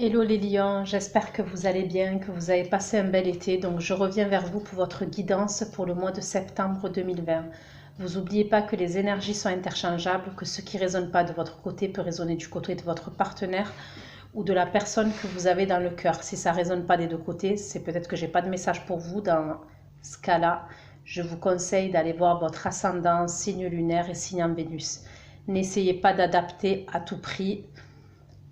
Hello les lions, j'espère que vous allez bien, que vous avez passé un bel été. Donc je reviens vers vous pour votre guidance pour le mois de septembre 2020. Vous n'oubliez pas que les énergies sont interchangeables, que ce qui ne résonne pas de votre côté peut résonner du côté de votre partenaire ou de la personne que vous avez dans le cœur. Si ça ne résonne pas des deux côtés, c'est peut-être que je n'ai pas de message pour vous. Dans ce cas-là, je vous conseille d'aller voir votre ascendant, signe lunaire et signe en Vénus. N'essayez pas d'adapter à tout prix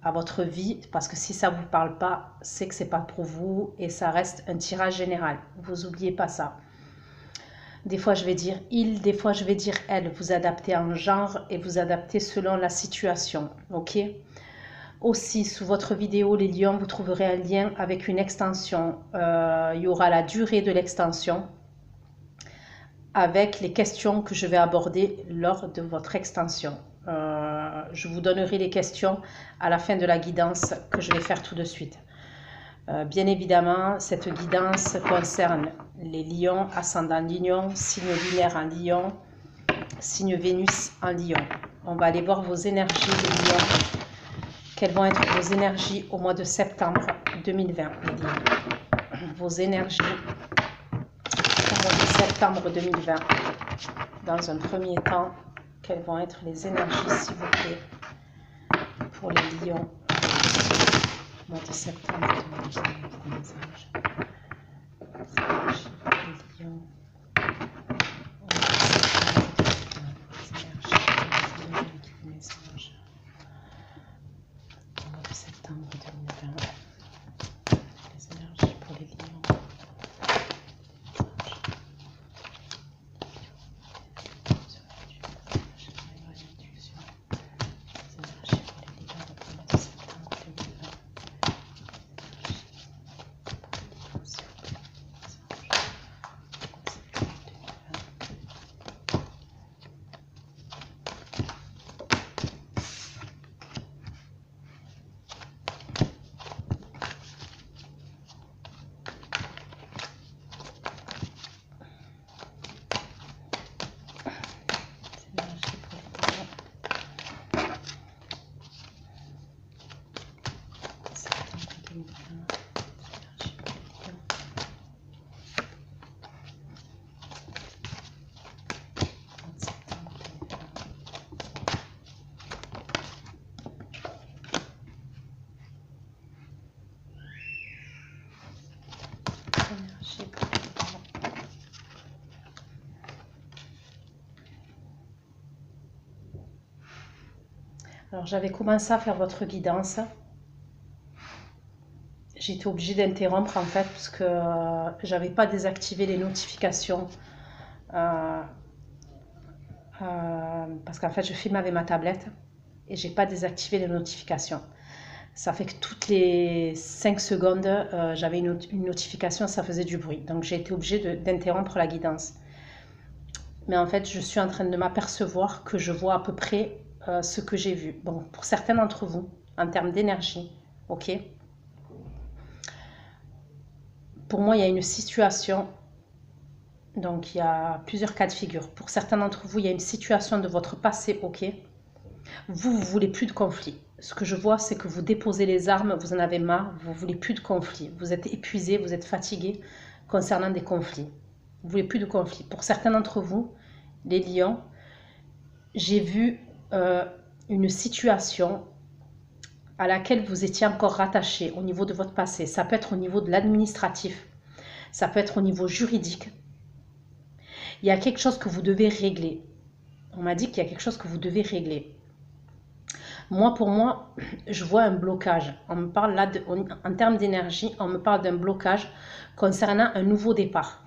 à votre vie, parce que si ça vous parle pas, c'est que c'est pas pour vous et ça reste un tirage général. Vous oubliez pas ça. Des fois je vais dire il, des fois je vais dire elle. Vous adaptez en genre et vous adaptez selon la situation, ok? Aussi, sous votre vidéo les lions, vous trouverez un lien avec une extension. Il y aura la durée de l'extension avec les questions que je vais aborder lors de votre extension. Je vous donnerai les questions à la fin de la guidance que je vais faire tout de suite. Bien évidemment, cette guidance concerne les lions, ascendant lion, signe lunaire en lion, signe Vénus en lion. On va aller voir vos énergies, les lions. Quelles vont être vos énergies au mois de septembre 2020, les lions. Vos énergies au mois de septembre 2020. Dans un premier temps, quelles vont être les énergies, s'il vous plaît, pour les lions au mois de septembre 2020. Les énergies pour les lions au mois de septembre 2020. Les énergies pour les lions. Alors j'avais commencé à faire votre guidance. J'ai été obligée d'interrompre en fait parce que j'avais pas désactivé les notifications parce qu'en fait je filme avec ma tablette et j'ai pas désactivé les notifications. Ça fait que toutes les 5 secondes j'avais une notification, ça faisait du bruit, donc j'ai été obligée d'interrompre la guidance. Mais en fait je suis en train de m'apercevoir que je vois à peu près ce que j'ai vu. Bon, pour certains d'entre vous, en termes d'énergie, ok. Pour moi, il y a une situation, donc il y a plusieurs cas de figure. Pour certains d'entre vous, il y a une situation de votre passé, ok. Vous voulez plus de conflit. Ce que je vois, c'est que vous déposez les armes, vous en avez marre, vous voulez plus de conflit. Vous êtes épuisé, vous êtes fatigué concernant des conflits. Vous voulez plus de conflit. Pour certains d'entre vous, les lions, j'ai vu une situation à laquelle vous étiez encore rattaché au niveau de votre passé. Ça peut être au niveau de l'administratif, ça peut être au niveau juridique. Il y a quelque chose que vous devez régler. On m'a dit qu'il y a quelque chose que vous devez régler. Moi, pour moi, je vois un blocage. On me parle là, en termes d'énergie, on me parle d'un blocage concernant un nouveau départ.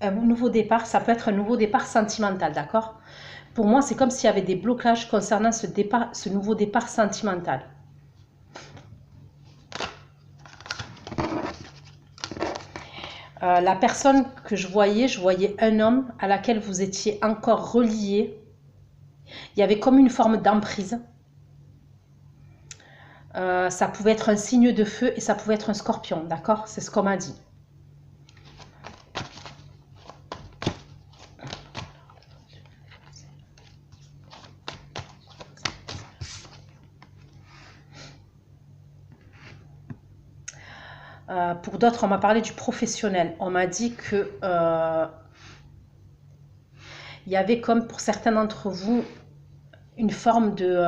Un nouveau départ, ça peut être un nouveau départ sentimental, d'accord? Pour moi, c'est comme s'il y avait des blocages concernant ce nouveau départ sentimental. La personne que je voyais un homme à laquelle vous étiez encore relié. Il y avait comme une forme d'emprise. Ça pouvait être un signe de feu et ça pouvait être un scorpion, d'accord? C'est ce qu'on m'a dit. Pour d'autres, on m'a parlé du professionnel. On m'a dit que il y avait comme pour certains d'entre vous une forme de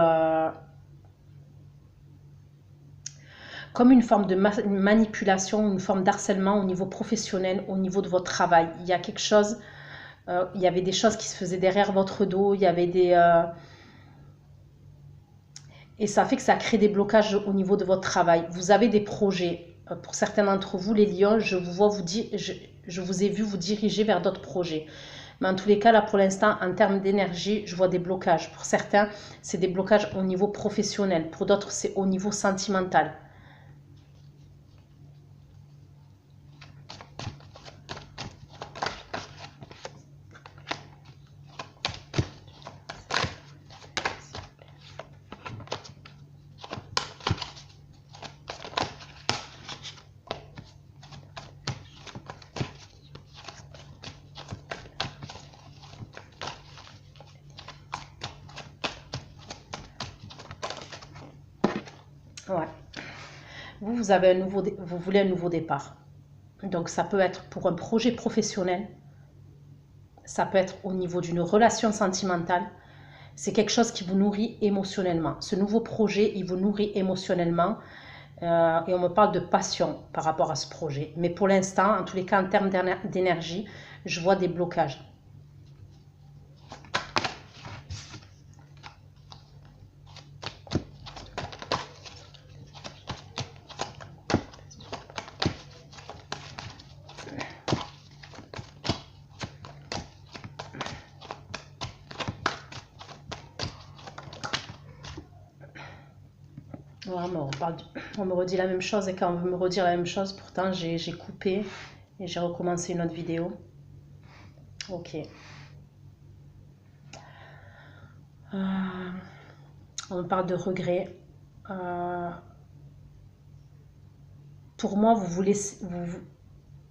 comme une forme de manipulation, une forme d'harcèlement au niveau professionnel, au niveau de votre travail. Il y a quelque chose, il y avait des choses qui se faisaient derrière votre dos, il y avait des et ça fait que ça crée des blocages au niveau de votre travail. Vous avez des projets. Pour certains d'entre vous, les lions, je vous vois vous dire, je vous ai vu vous diriger vers d'autres projets. Mais en tous les cas, là, pour l'instant, en termes d'énergie, je vois des blocages. Pour certains, c'est des blocages au niveau professionnel. Pour d'autres, c'est au niveau sentimental. Ouais. Vous avez vous voulez un nouveau départ. Donc ça peut être pour un projet professionnel, ça peut être au niveau d'une relation sentimentale. C'est quelque chose qui vous nourrit émotionnellement. Ce nouveau projet, il vous nourrit émotionnellement. Et on me parle de passion par rapport à ce projet. Mais pour l'instant, en tous les cas, en termes d'énergie, je vois des blocages. Ouais, on me redit la même chose et quand on veut me redire la même chose, pourtant j'ai coupé et j'ai recommencé une autre vidéo. Ok. On me parle de regret. Pour moi,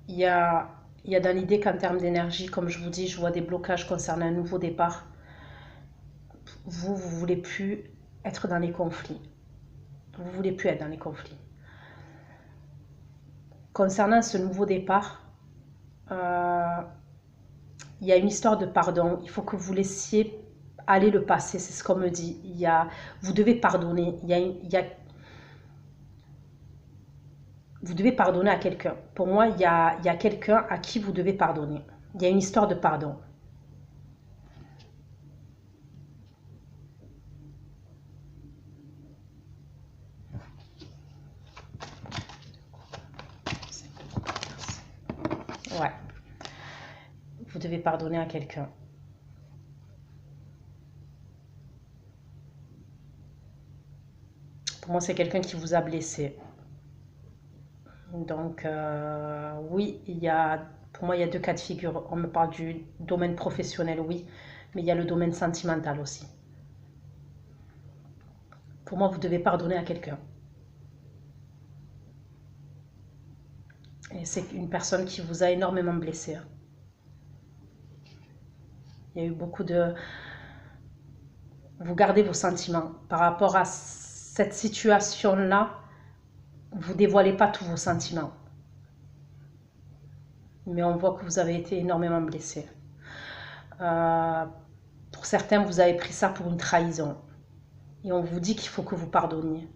il y a, dans l'idée qu'en termes d'énergie, comme je vous dis, je vois des blocages concernant un nouveau départ. Vous voulez plus être dans les conflits. Vous voulez plus être dans les conflits. Concernant ce nouveau départ, il y a une histoire de pardon. Il faut que vous laissiez aller le passé, c'est ce qu'on me dit. Vous devez pardonner. Vous devez pardonner à quelqu'un. Pour moi, il y a quelqu'un à qui vous devez pardonner. Il y a une histoire de pardon. Ouais. Vous devez pardonner à quelqu'un. Pour moi, c'est quelqu'un qui vous a blessé. Donc, oui, pour moi, il y a deux cas de figure. On me parle du domaine professionnel, oui, mais il y a le domaine sentimental aussi. Pour moi, vous devez pardonner à quelqu'un. Et c'est une personne qui vous a énormément blessé. Il y a eu beaucoup de... Vous gardez vos sentiments. Par rapport à cette situation-là, vous dévoilez pas tous vos sentiments. Mais on voit que vous avez été énormément blessé. Pour certains, vous avez pris ça pour une trahison. Et on vous dit qu'il faut que vous pardonniez.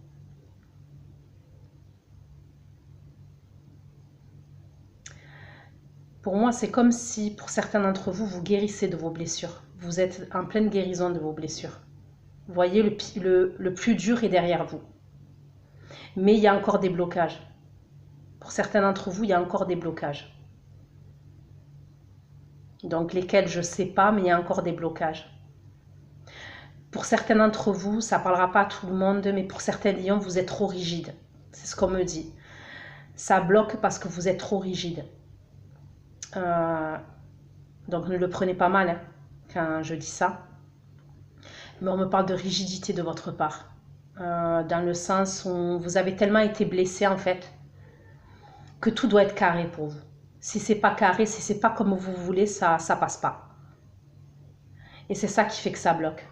Pour moi, c'est comme si, pour certains d'entre vous, vous guérissez de vos blessures. Vous êtes en pleine guérison de vos blessures. Vous voyez, le plus dur est derrière vous. Mais il y a encore des blocages. Pour certains d'entre vous, il y a encore des blocages. Donc lesquels, je ne sais pas, mais il y a encore des blocages. Pour certains d'entre vous, ça ne parlera pas à tout le monde, mais pour certains lions, vous êtes trop rigide. C'est ce qu'on me dit. Ça bloque parce que vous êtes trop rigide. Donc ne le prenez pas mal hein, quand je dis ça. Mais on me parle de rigidité de votre part. Dans le sens où vous avez tellement été blessé en fait, que tout doit être carré pour vous. Si c'est pas carré, si c'est pas comme vous voulez, ça passe pas. Et c'est ça qui fait que ça bloque.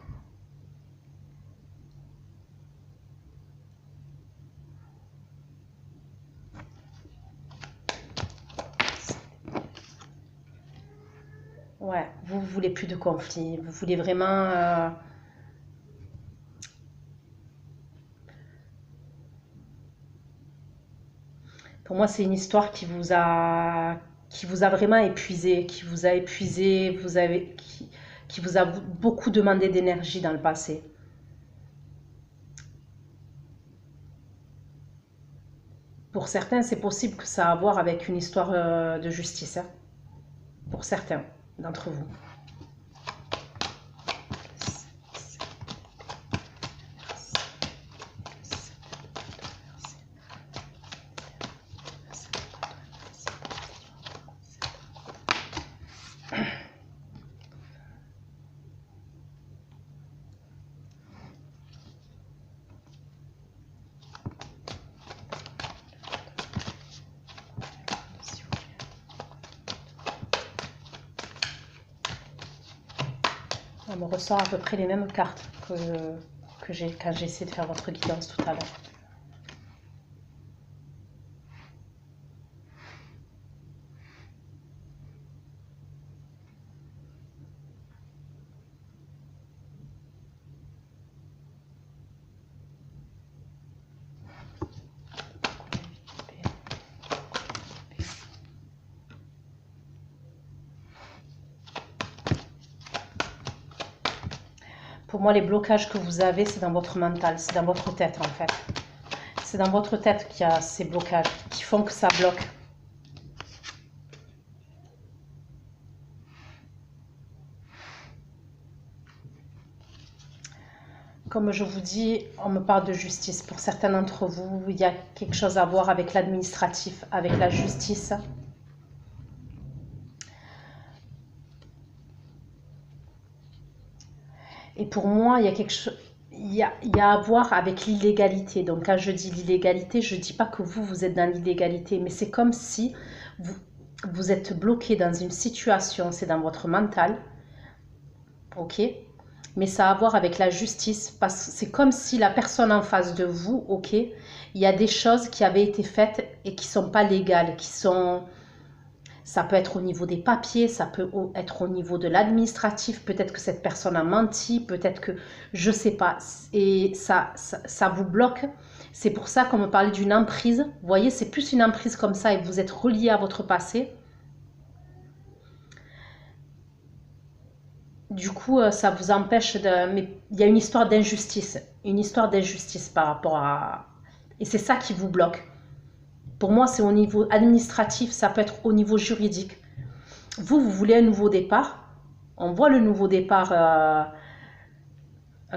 Ouais, vous voulez plus de conflits. Vous voulez vraiment... Pour moi, c'est une histoire qui vous a vraiment épuisé, qui vous a épuisé, qui vous a beaucoup demandé d'énergie dans le passé. Pour certains, c'est possible que ça a à voir avec une histoire de justice, hein, pour certains d'entre vous. On me ressort à peu près les mêmes cartes que j'ai quand j'ai essayé de faire votre guidance tout à l'heure. Pour moi, les blocages que vous avez, c'est dans votre mental, c'est dans votre tête en fait. C'est dans votre tête qu'il y a ces blocages qui font que ça bloque. Comme je vous dis, on me parle de justice. Pour certains d'entre vous, il y a quelque chose à voir avec l'administratif, avec la justice. Et pour moi, il y a quelque chose... Il y a à voir avec l'illégalité. Donc quand je dis l'illégalité, je ne dis pas que vous êtes dans l'illégalité, mais c'est comme si vous êtes bloqué dans une situation, c'est dans votre mental, ok? Mais ça a à voir avec la justice, parce que c'est comme si la personne en face de vous, ok, il y a des choses qui avaient été faites et qui ne sont pas légales, qui sont... Ça peut être au niveau des papiers, ça peut être au niveau de l'administratif, peut-être que cette personne a menti, peut-être que je ne sais pas, et ça vous bloque. C'est pour ça qu'on me parlait d'une emprise, vous voyez, c'est plus une emprise comme ça et vous êtes relié à votre passé. Du coup, ça vous empêche de... Mais il y a une histoire d'injustice par rapport à... Et c'est ça qui vous bloque. Pour moi, c'est au niveau administratif, ça peut être au niveau juridique. Vous voulez un nouveau départ. On voit le nouveau départ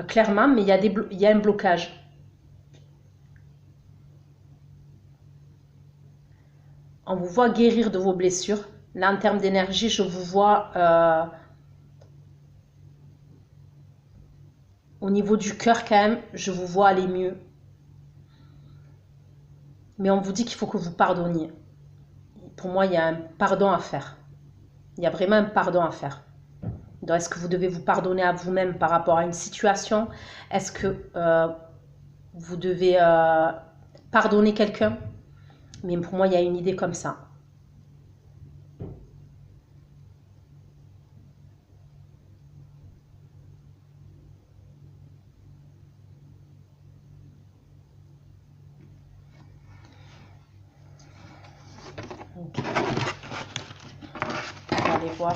clairement, mais il y a un blocage. On vous voit guérir de vos blessures. Là, en termes d'énergie, je vous vois au niveau du cœur quand même, je vous vois aller mieux. Mais on vous dit qu'il faut que vous pardonniez. Pour moi, il y a un pardon à faire. Il y a vraiment un pardon à faire. Donc, est-ce que vous devez vous pardonner à vous-même par rapport à une situation? Est-ce que vous devez pardonner quelqu'un? Mais pour moi, il y a une idée comme ça. Okay. On va aller voir.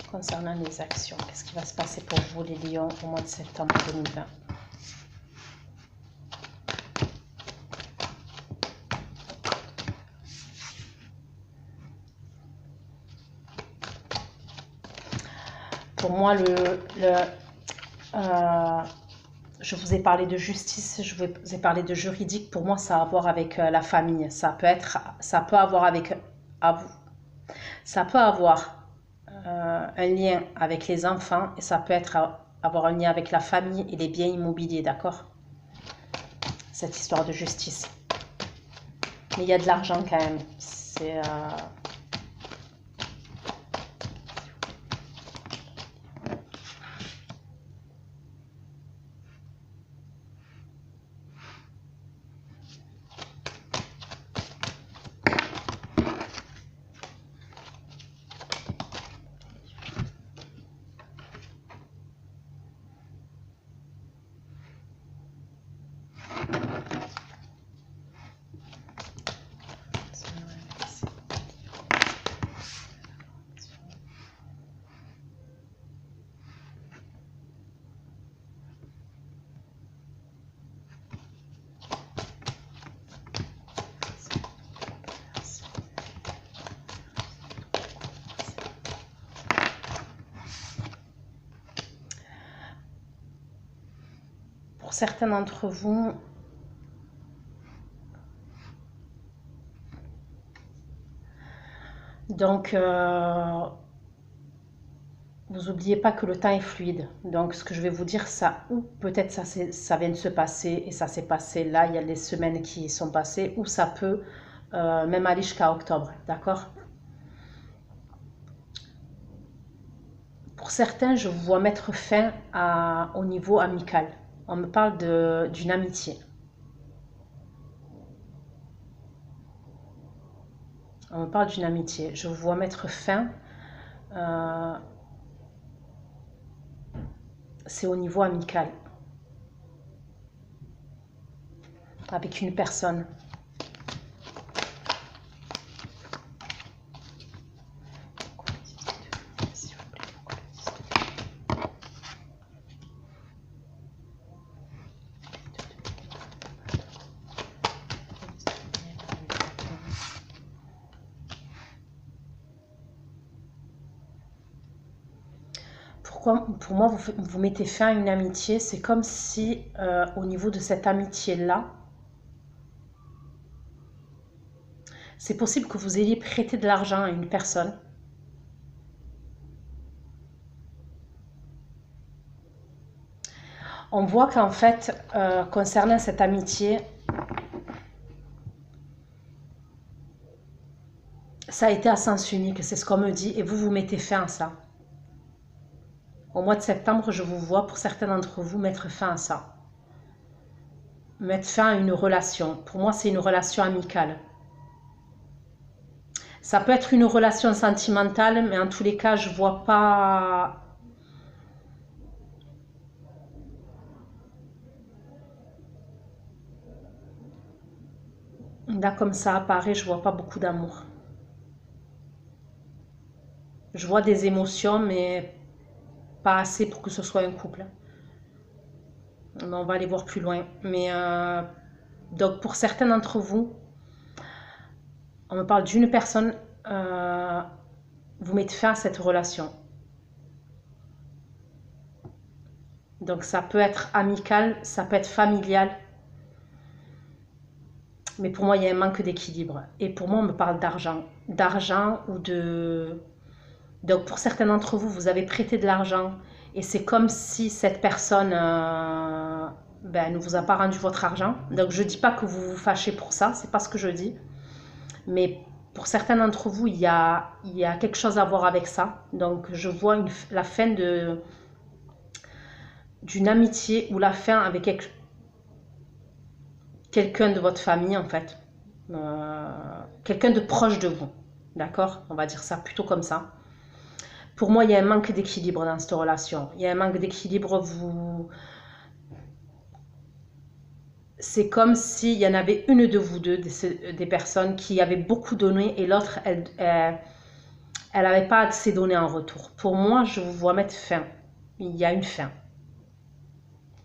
Concernant les actions, qu'est-ce qui va se passer pour vous les lions au mois de septembre 2020? Pour moi, je vous ai parlé de justice, je vous ai parlé de juridique. Pour moi, ça a à voir avec la famille. Ça peut avoir avec ça peut avoir un lien avec les enfants et ça peut avoir un lien avec la famille et les biens immobiliers, d'accord? Cette histoire de justice. Mais il y a de l'argent quand même. C'est... Pour certains d'entre vous, donc, vous n'oubliez pas que le temps est fluide. Donc, ce que je vais vous dire, ça, ou peut-être ça vient de se passer et ça s'est passé là, il y a les semaines qui sont passées, ou ça peut même aller jusqu'à octobre, d'accord? Pour certains, je vous vois mettre fin au niveau amical. On me parle d'une amitié. On me parle d'une amitié. Je vous vois mettre fin. C'est au niveau amical. Avec une personne. Pour moi, vous mettez fin à une amitié, c'est comme si au niveau de cette amitié-là, c'est possible que vous ayez prêté de l'argent à une personne. On voit qu'en fait, concernant cette amitié, ça a été à sens unique, c'est ce qu'on me dit, et vous mettez fin à ça. Au mois de septembre, je vous vois, pour certains d'entre vous, mettre fin à ça. Mettre fin à une relation. Pour moi, c'est une relation amicale. Ça peut être une relation sentimentale, mais en tous les cas, je vois pas... Là, comme ça apparaît, je vois pas beaucoup d'amour. Je vois des émotions, mais pas assez pour que ce soit un couple. Mais on va aller voir plus loin. Mais donc, pour certains d'entre vous, on me parle d'une personne, vous mettez fin à cette relation. Donc, ça peut être amical, ça peut être familial. Mais pour moi, il y a un manque d'équilibre. Et pour moi, on me parle d'argent. D'argent ou de... Donc, pour certains d'entre vous, vous avez prêté de l'argent et c'est comme si cette personne ne vous a pas rendu votre argent. Donc, je ne dis pas que vous vous fâchez pour ça, c'est pas ce que je dis. Mais pour certains d'entre vous, il y a quelque chose à voir avec ça. Donc, je vois la fin d'une amitié ou la fin avec quelqu'un de votre famille, en fait. Quelqu'un de proche de vous. D'accord? On va dire ça plutôt comme ça. Pour moi, il y a un manque d'équilibre dans cette relation. Il y a un manque d'équilibre. C'est comme s'il y en avait une de vous deux, des personnes qui avaient beaucoup donné et l'autre, elle n'avait pas assez donné en retour. Pour moi, je vous vois mettre fin. Il y a une fin.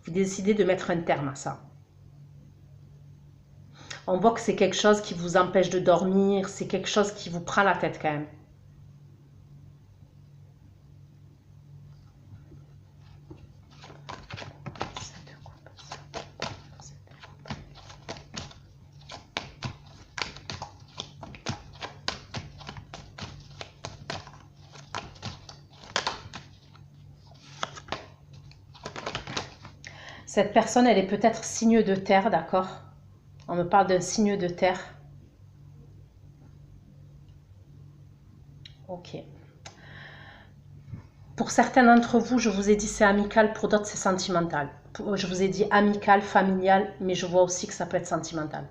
Vous décidez de mettre un terme à ça. On voit que c'est quelque chose qui vous empêche de dormir, c'est quelque chose qui vous prend la tête quand même. Cette personne, elle est peut-être signe de terre, d'accord? On me parle d'un signe de terre. Ok. Pour certains d'entre vous, je vous ai dit c'est amical, pour d'autres c'est sentimental. Je vous ai dit amical, familial, mais je vois aussi que ça peut être sentimental.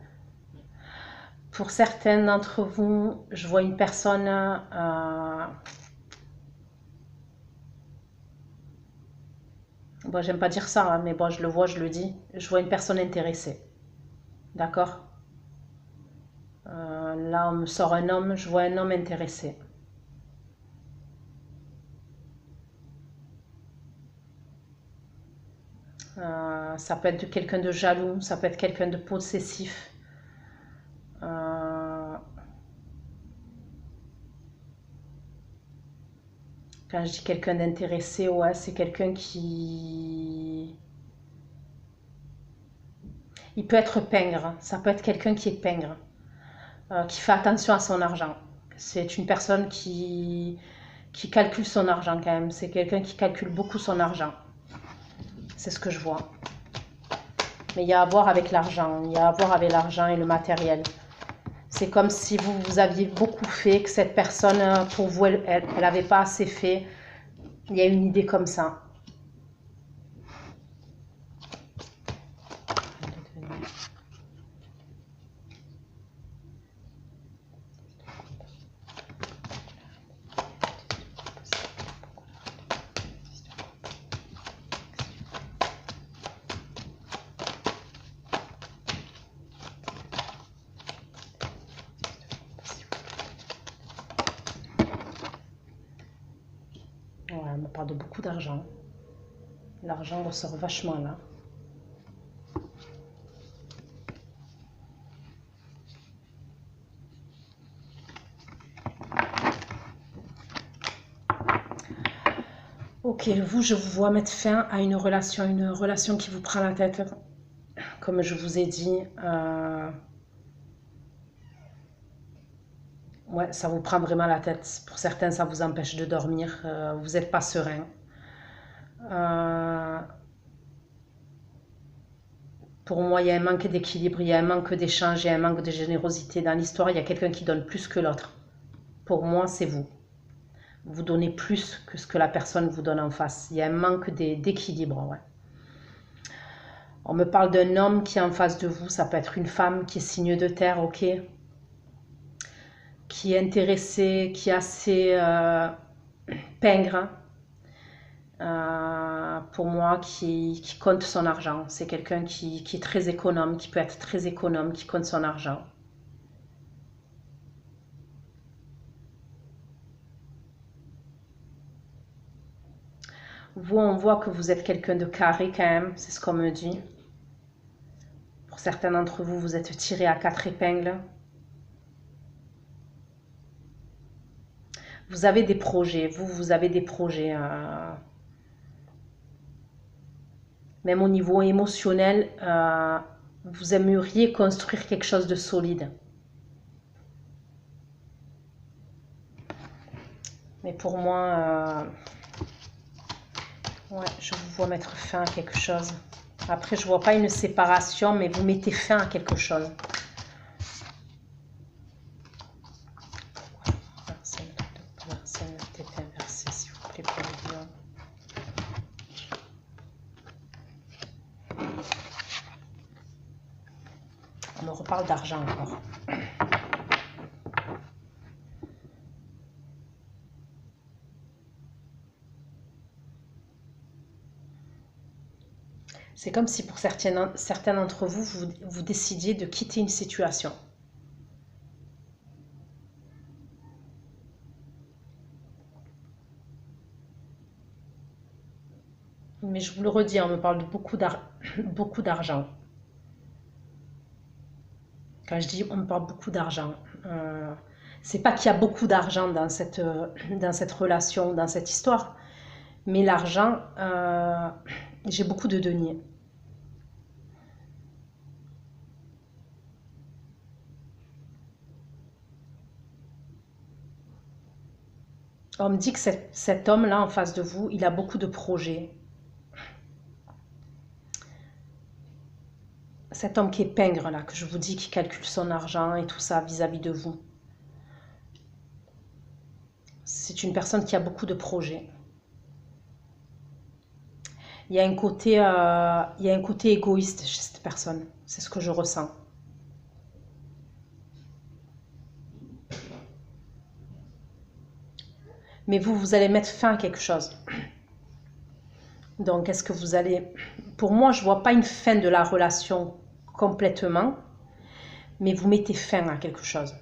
Pour certains d'entre vous, je vois une personne... Bon, j'aime pas dire ça, hein, mais bon, je le vois, je le dis. Je vois une personne intéressée. D'accord? Là, on me sort un homme, je vois un homme intéressé. Ça peut être quelqu'un de jaloux, ça peut être quelqu'un de possessif. Quand je dis quelqu'un d'intéressé, ouais, c'est quelqu'un qui Il peut être pingre, ça peut être quelqu'un qui est pingre, qui fait attention à son argent. C'est une personne qui calcule son argent quand même. C'est quelqu'un qui calcule beaucoup son argent. C'est ce que je vois. Mais il y a à voir avec l'argent. Il y a à voir avec l'argent et le matériel. C'est comme si vous aviez beaucoup fait, que cette personne, pour vous, elle n'avait pas assez fait. Il y a une idée comme ça. Ouais, on me parle de beaucoup d'argent. L'argent ressort vachement là. Ok, vous, je vous vois mettre fin à une relation qui vous prend la tête. Comme je vous ai dit, ouais, ça vous prend vraiment la tête. Pour certains, ça vous empêche de dormir. Vous n'êtes pas serein. Pour moi, il y a un manque d'équilibre, il y a un manque d'échange, il y a un manque de générosité. Dans l'histoire, il y a quelqu'un qui donne plus que l'autre. Pour moi, c'est vous. Vous donnez plus que ce que la personne vous donne en face. Il y a un manque d'équilibre. Ouais. On me parle d'un homme qui est en face de vous. Ça peut être une femme qui est signe de terre, ok, qui est intéressée, qui est assez pingre. Pour moi, qui compte son argent. C'est quelqu'un qui est très économe, qui peut être très économe, qui compte son argent. Vous, on voit que vous êtes quelqu'un de carré quand même, c'est ce qu'on me dit. Pour certains d'entre vous, vous êtes tiré à 4 épingles. Vous avez des projets, vous avez des projets. Même au niveau émotionnel, vous aimeriez construire quelque chose de solide. Mais pour moi, ouais, je vous vois mettre fin à quelque chose. Après, je ne vois pas une séparation, mais vous mettez fin à quelque chose. S'il vous plaît, pour le lion. On me reparle d'argent encore. C'est comme si pour certains d'entre vous, vous décidiez de quitter une situation. Mais je vous le redis, on me parle de beaucoup d'argent. Quand je dis on me parle beaucoup d'argent, c'est pas qu'il y a beaucoup d'argent dans cette relation, dans cette histoire, mais l'argent, j'ai beaucoup de deniers. On me dit que cet homme-là en face de vous, il a beaucoup de projets. Cet homme qui est pingre, là, que je vous dis, qui calcule son argent et tout ça vis-à-vis de vous. C'est une personne qui a beaucoup de projets. Il y a un côté égoïste chez cette personne. C'est ce que je ressens. Mais vous allez mettre fin à quelque chose. Donc, est-ce que vous allez... Pour moi, je ne vois pas une fin de la relation complètement, mais vous mettez fin à quelque chose.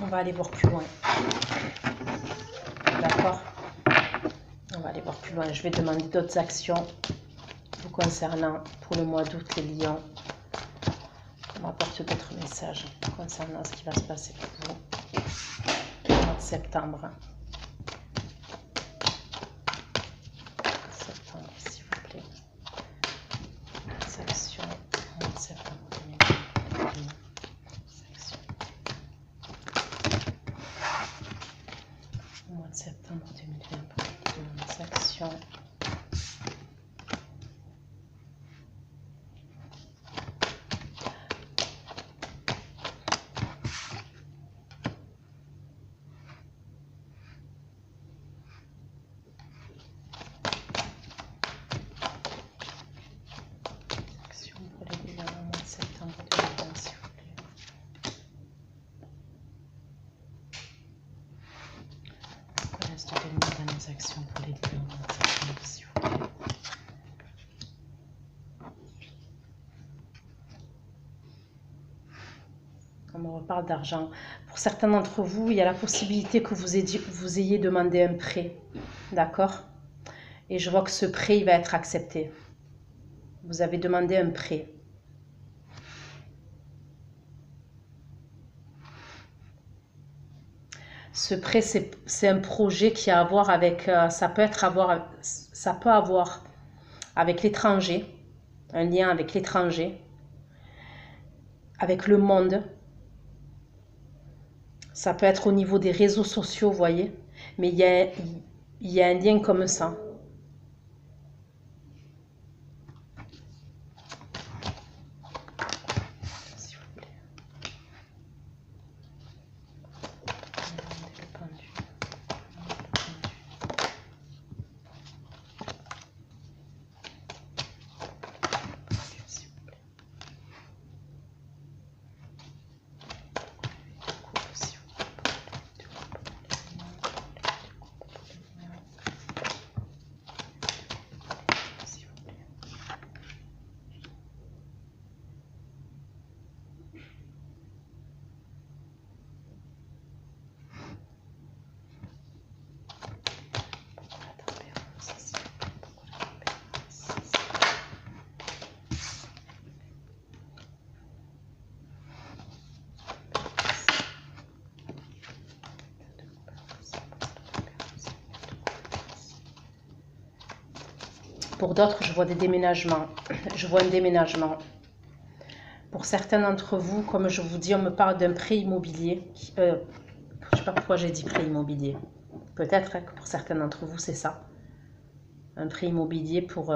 On va aller voir plus loin. D'accord? On va aller voir plus loin. Je vais demander d'autres actions vous concernant pour le mois d'août, les lions. On m'apporte d'autres messages concernant ce qui va se passer pour vous au mois de septembre. mois de septembre 2020 pour les transactions. Pour les bilans au mois de septembre 2020, s'il vous plaît. Pourquoi reste devenir dans les actions pour les bilans au mois de septembre, s'il vous plaît. On me reparle d'argent. Pour certains d'entre vous, il y a la possibilité que vous ayez demandé un prêt. D'accord? Et je vois que ce prêt, il va être accepté. Vous avez demandé un prêt. Ce prêt, c'est un projet qui a à voir avec, ça peut avoir avec l'étranger, un lien avec l'étranger, avec le monde. Ça peut être au niveau des réseaux sociaux, vous voyez. Mais il y a un lien comme ça. Pour d'autres, je vois des déménagements. Je vois un déménagement. Pour certains d'entre vous, comme je vous dis, on me parle d'un prêt immobilier. Je ne sais pas pourquoi j'ai dit prêt immobilier. Peut-être que pour certains d'entre vous, c'est ça. Un prêt immobilier pour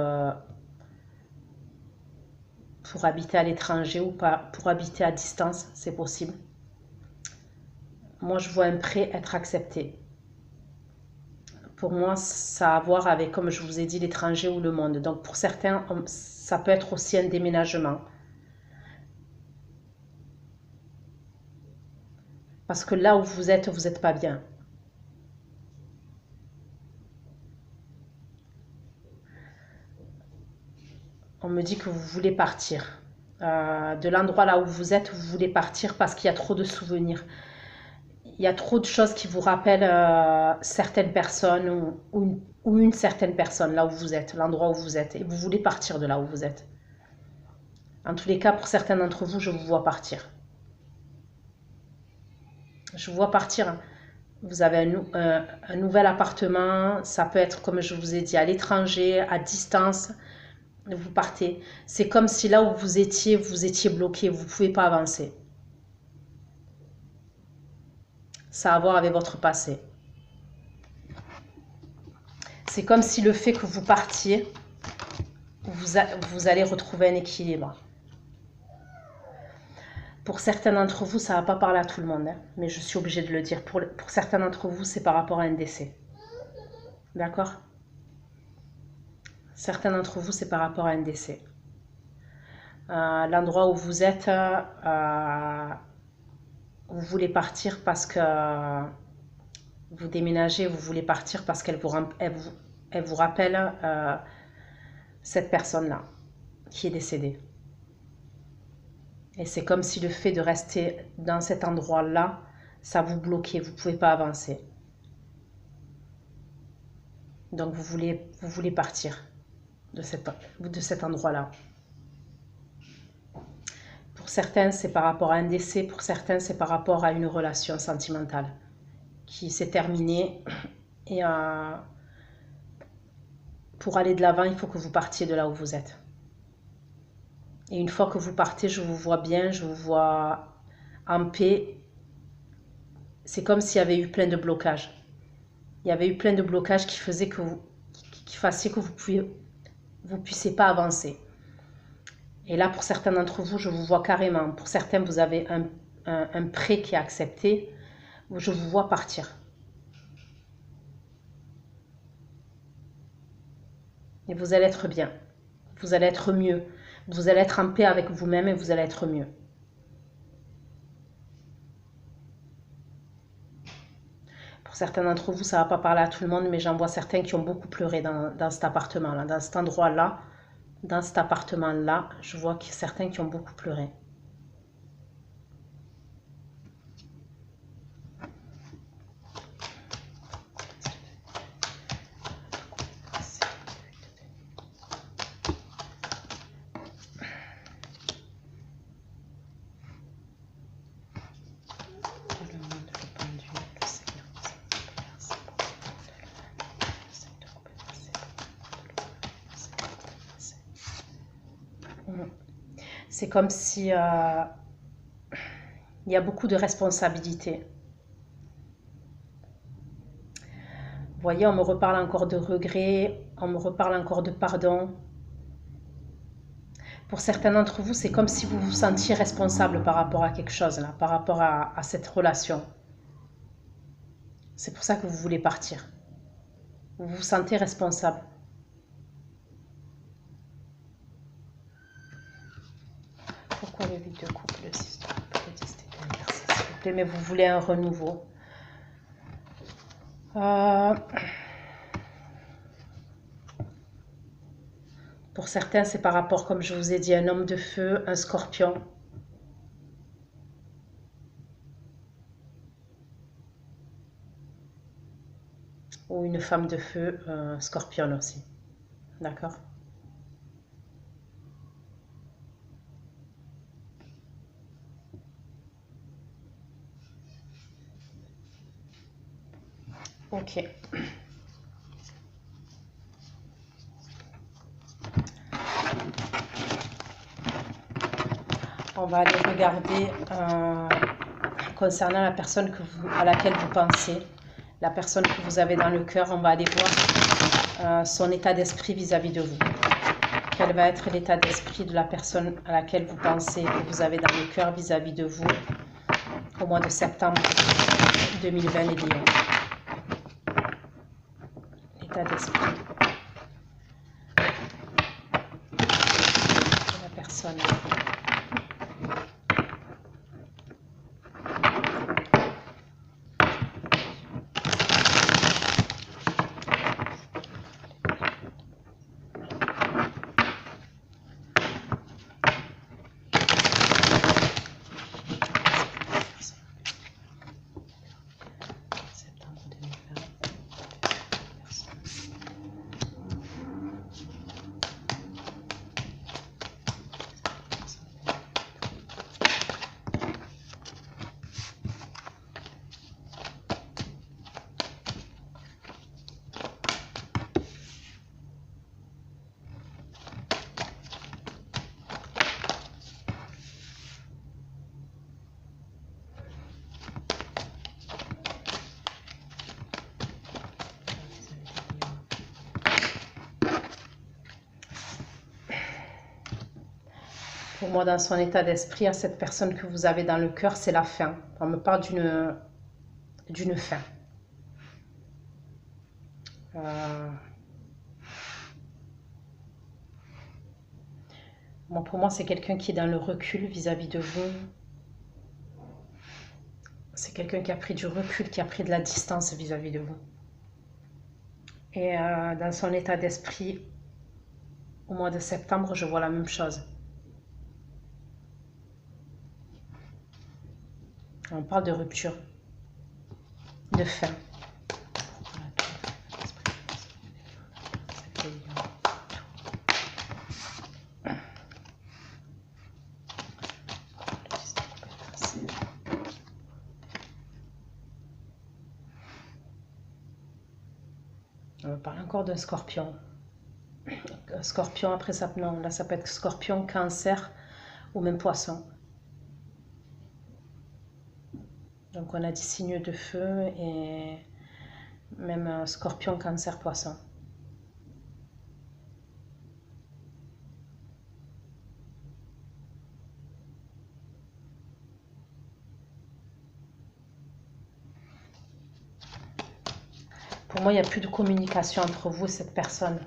habiter à l'étranger ou pas, pour habiter à distance, c'est possible. Moi, je vois un prêt être accepté. Pour moi, ça a à voir avec, comme je vous ai dit, l'étranger ou le monde. Donc, pour certains, ça peut être aussi un déménagement. Parce que là où vous n'êtes pas bien. On me dit que vous voulez partir. De l'endroit là où vous voulez partir parce qu'il y a trop de souvenirs. Il y a trop de choses qui vous rappellent certaines personnes ou une certaine personne là où vous êtes, l'endroit où vous êtes. Et vous voulez partir de là où vous êtes. En tous les cas, pour certains d'entre vous, je vous vois partir. Je vous vois partir. Vous avez un nouvel appartement. Ça peut être, comme je vous ai dit, à l'étranger, à distance. Vous partez. C'est comme si là où vous étiez bloqué. Vous ne pouvez pas avancer. Ça a à voir avec votre passé. C'est comme si le fait que vous partiez, vous allez retrouver un équilibre. Pour certains d'entre vous, ça ne va pas parler à tout le monde, hein, mais je suis obligée de le dire. Pour certains d'entre vous, c'est par rapport à un décès. D'accord? Certains d'entre vous, c'est par rapport à un décès. L'endroit où vous êtes, vous voulez partir parce que vous déménagez, vous voulez partir parce qu'elle vous rappelle cette personne-là qui est décédée. Et c'est comme si le fait de rester dans cet endroit-là, ça vous bloquait, vous ne pouvez pas avancer. Donc vous voulez partir de cet endroit-là. Pour certains, c'est par rapport à un décès, pour certains, c'est par rapport à une relation sentimentale qui s'est terminée. Et pour aller de l'avant, il faut que vous partiez de là où vous êtes. Et une fois que vous partez, je vous vois bien, je vous vois en paix. C'est comme s'il y avait eu plein de blocages. il y avait eu plein de blocages qui faisaient que qui fassiez que vous puissiez pas avancer. Et là, pour certains d'entre vous, je vous vois carrément. Pour certains, vous avez un prêt qui est accepté. Je vous vois partir. Et vous allez être bien. Vous allez être mieux. Vous allez être en paix avec vous-même et vous allez être mieux. Pour certains d'entre vous, ça ne va pas parler à tout le monde, mais j'en vois certains qui ont beaucoup pleuré dans cet appartement-là, dans cet endroit-là, dans cet appartement-là. Je vois qu'il y a certains qui ont beaucoup pleuré. C'est comme si il y a beaucoup de responsabilités. Vous voyez, on me reparle encore de regrets, on me reparle encore de pardon. Pour certains d'entre vous, c'est comme si vous vous sentiez responsable par rapport à quelque chose, là, par rapport à cette relation. C'est pour ça que vous voulez partir. Vous vous sentez responsable. Pourquoi le 8 de coupe, le 6 de coupe, le 10 de inversé, s'il vous plaît, mais vous voulez un renouveau. Pour certains, c'est par rapport, comme je vous ai dit, un homme de feu, un scorpion. Ou une femme de feu, scorpion aussi. D'accord ? Ok. On va aller regarder concernant la personne à laquelle vous pensez, la personne que vous avez dans le cœur. On va aller voir son état d'esprit vis-à-vis de vous. Quel va être l'état d'esprit de la personne à laquelle vous pensez, que vous avez dans le cœur vis-à-vis de vous au mois de septembre 2020, les lions. L'état d'esprit de la personne. Pour moi, dans son état d'esprit, à cette personne que vous avez dans le cœur, c'est la fin. On me parle d'une fin. Bon, pour moi, c'est quelqu'un qui est dans le recul vis-à-vis de vous. C'est quelqu'un qui a pris du recul, qui a pris de la distance vis-à-vis de vous. Et dans son état d'esprit, au mois de septembre, je vois la même chose. On parle de rupture, de fin. On va parler encore d'un scorpion. Scorpion, après ça, non, là ça peut être scorpion, cancer ou même poisson. Donc on a dit signe de feu et Même Scorpion, Cancer, Poisson. Pour moi, il n'y a plus de communication entre vous et cette personne.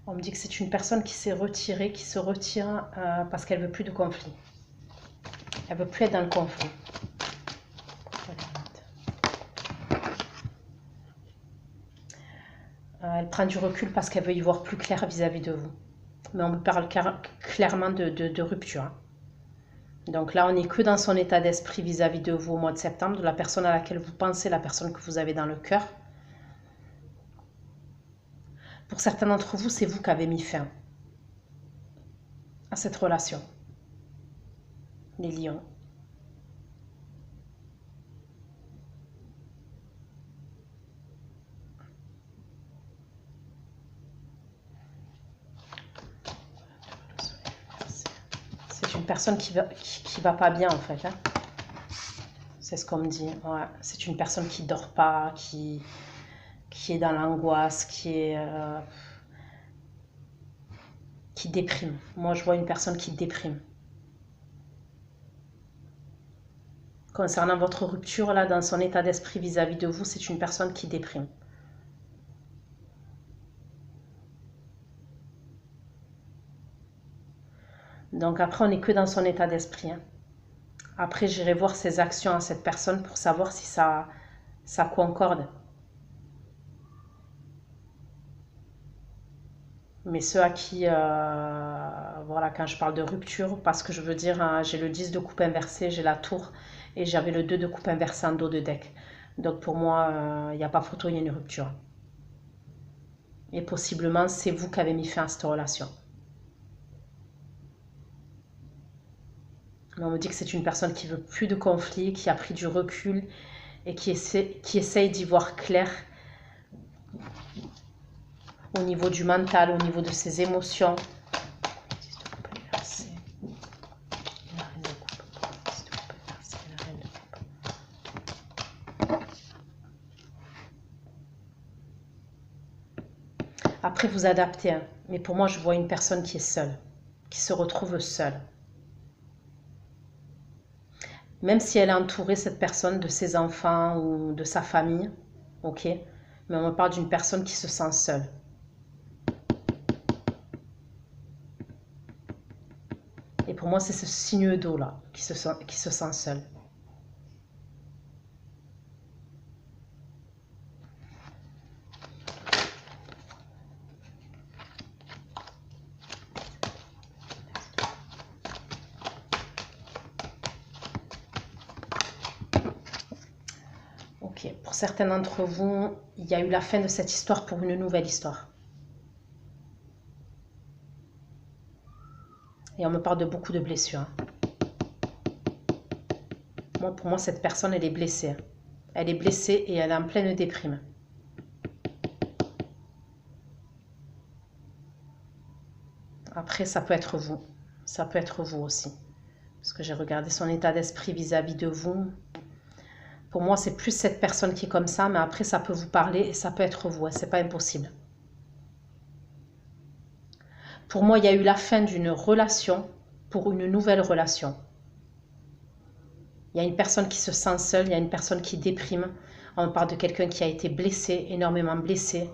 On me dit que c'est une personne qui s'est retirée, qui se retire parce qu'elle veut plus de conflit. Elle veut plus être dans le conflit. Elle prend du recul parce qu'elle veut y voir plus clair vis-à-vis de vous. Mais on me parle clairement de rupture. Hein. Donc là, on n'est que dans son état d'esprit vis-à-vis de vous au mois de septembre, de la personne à laquelle vous pensez, la personne que vous avez dans le cœur. Pour certains d'entre vous, c'est vous qui avez mis fin à cette relation. Les lions. C'est une personne qui va pas bien en fait. Hein. C'est ce qu'on me dit. Ouais. C'est une personne qui dort pas, qui est dans l'angoisse, qui déprime. Moi, je vois une personne qui déprime. Concernant votre rupture, là, dans son état d'esprit vis-à-vis de vous, c'est une personne qui déprime. Donc après, on n'est que dans son état d'esprit. Hein. Après, j'irai voir ses actions à cette personne pour savoir si ça concorde. Mais ceux à qui, voilà, quand je parle de rupture, parce que je veux dire, hein, j'ai le 10 de coupe inversé, j'ai la tour, et j'avais le 2 de coupe inversé en dos de deck. Donc pour moi, il n'y a pas photo, il y a une rupture. Et possiblement, c'est vous qui avez mis fin à cette relation. Mais on me dit que c'est une personne qui veut plus de conflit, qui a pris du recul et qui essaye d'y voir clair au niveau du mental, au niveau de ses émotions. Après, vous adaptez, hein. Mais pour moi, je vois une personne qui est seule, qui se retrouve seule. Même si elle est entourée, cette personne, de ses enfants ou de sa famille, ok, mais on me parle d'une personne qui se sent seule. Et pour moi, c'est ce signe d'eau là qui se sent seul. Ok, pour certains d'entre vous, il y a eu la fin de cette histoire pour une nouvelle histoire. Et on me parle de beaucoup de blessures. Pour moi, cette personne, elle est blessée. Elle est blessée et elle est en pleine déprime. Après, ça peut être vous. Ça peut être vous aussi. Parce que j'ai regardé son état d'esprit vis-à-vis de vous. Pour moi, c'est plus cette personne qui est comme ça, mais après, ça peut vous parler et ça peut être vous. C'est pas impossible. Pour moi, il y a eu la fin d'une relation pour une nouvelle relation. Il y a une personne qui se sent seule, il y a une personne qui déprime. On parle de quelqu'un qui a été blessé, énormément blessé.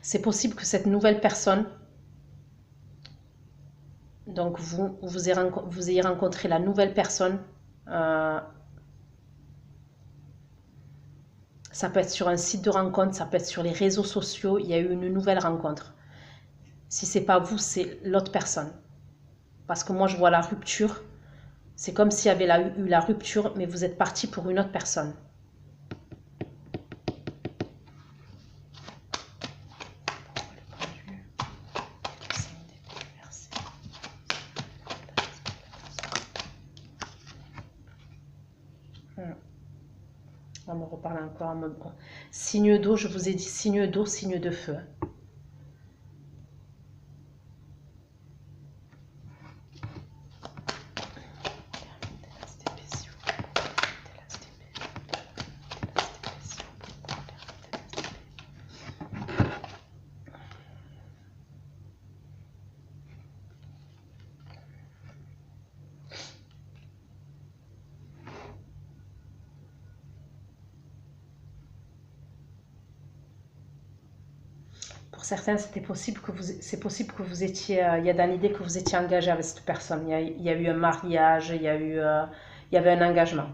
C'est possible que cette nouvelle personne, donc vous ayez rencontré la nouvelle personne, ça peut être sur un site de rencontre, ça peut être sur les réseaux sociaux, il y a eu une nouvelle rencontre. Si ce n'est pas vous, c'est l'autre personne. Parce que moi, je vois la rupture. C'est comme s'il y avait eu la rupture, mais vous êtes parti pour une autre personne. Ça me reparle encore. Signe d'eau, je vous ai dit signe d'eau, signe de feu. Pour certains, c'est possible que vous étiez, il y a dans l'idée que vous étiez engagé avec cette personne. Il y a eu un mariage, il y avait un engagement.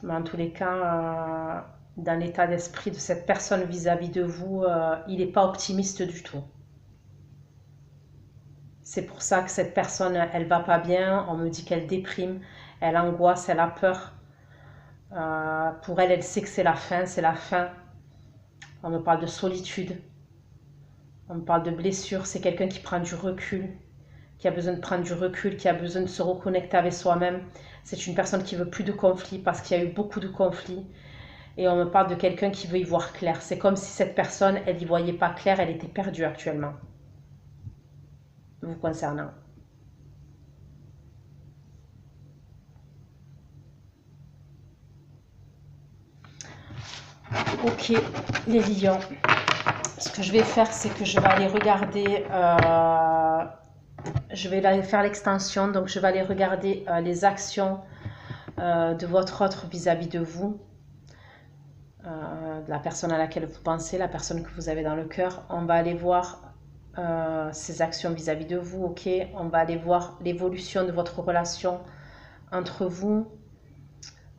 Mais en tous les cas, dans l'état d'esprit de cette personne vis-à-vis de vous, il n'est pas optimiste du tout. C'est pour ça que cette personne, elle va pas bien. On me dit qu'elle déprime, elle angoisse, elle a peur. Pour elle, elle sait que c'est la fin, c'est la fin. On me parle de solitude. On me parle de blessure. C'est quelqu'un qui prend du recul, qui a besoin de prendre du recul, qui a besoin de se reconnecter avec soi-même. C'est une personne qui veut plus de conflits parce qu'il y a eu beaucoup de conflits. Et on me parle de quelqu'un qui veut y voir clair. C'est comme si cette personne, elle n'y voyait pas clair, elle était perdue actuellement. Vous concernant. Ok, les lions. Ce que je vais faire, c'est que je vais aller regarder, je vais aller faire l'extension, donc je vais aller regarder les actions de votre autre vis-à-vis de vous, de la personne à laquelle vous pensez, la personne que vous avez dans le cœur. On va aller voir ses actions vis-à-vis de vous, ok. On va aller voir l'évolution de votre relation entre vous.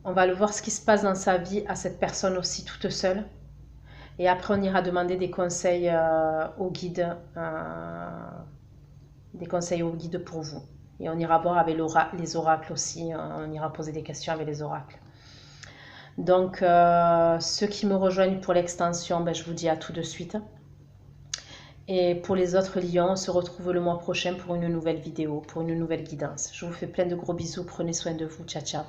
On va aller voir ce qui se passe dans sa vie à cette personne aussi toute seule. Et après, on ira demander des conseils au guide, pour vous. Et on ira voir avec les oracles aussi. On ira poser des questions avec les oracles. Donc, ceux qui me rejoignent pour l'extension, ben, je vous dis à tout de suite. Et pour les autres lions, on se retrouve le mois prochain pour une nouvelle vidéo, pour une nouvelle guidance. Je vous fais plein de gros bisous. Prenez soin de vous. Ciao, ciao.